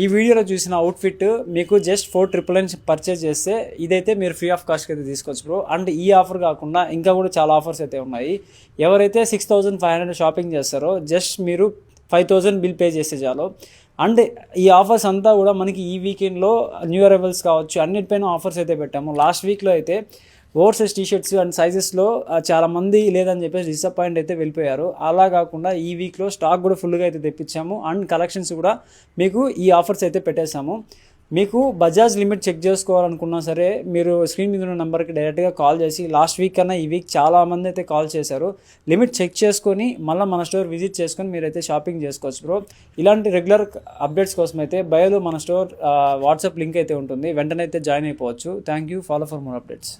ఈ వీడియోలో చూసిన అవుట్ఫిట్ మీకు జస్ట్ 499 పర్చేజ్ చేస్తే ఇదైతే మీరు ఫ్రీ ఆఫ్ కాస్ట్కి అయితే తీసుకోవచ్చు బ్రో. అండ్ ఈ ఆఫర్ కాకుండా ఇంకా కూడా చాలా ఆఫర్స్ అయితే ఉన్నాయి. ఎవరైతే 6500 షాపింగ్ చేస్తారో జస్ట్ మీరు 5000 బిల్ పే చేస్తే చాలు. అండ్ ఈ ఆఫర్స్ అంతా కూడా మనకి ఈ వీకెండ్లో న్యూ అరైవల్స్ కావచ్చు అన్నిటిపైన ఆఫర్స్ అయితే పెట్టాము. లాస్ట్ వీక్లో అయితే ఓవర్ సైజ్ టీషర్ట్స్ అండ్ సైజెస్లో చాలామంది లేదని చెప్పేసి డిసప్పాయింట్ అయితే వెళ్ళిపోయారు. అలా కాకుండా ఈ వీక్లో స్టాక్ కూడా ఫుల్గా అయితే తెప్పించాము. అండ్ కలెక్షన్స్ కూడా మీకు ఈ ఆఫర్స్ అయితే పెట్టేశాము. మీకు బజాజ్ లిమిట్ చెక్ చేసుకోవాలనుకున్నా సరే మీరు స్క్రీన్ మీద ఉన్న నెంబర్కి డైరెక్ట్గా కాల్ చేసి లాస్ట్ వీక్ కన్నా ఈ వీక్ చాలామంది అయితే కాల్ చేశారు. లిమిట్ చెక్ చేసుకొని మళ్ళీ మన స్టోర్ విజిట్ చేసుకొని మీరైతే షాపింగ్ చేసుకోవచ్చు బ్రో. ఇలాంటి రెగ్యులర్ అప్డేట్స్ కోసం అయితే బయోలో మన స్టోర్ వాట్సాప్ లింక్ అయితే ఉంటుంది, వెంటనే అయితే జాయిన్ అయిపోవచ్చు. Thank you. Follow for more updates.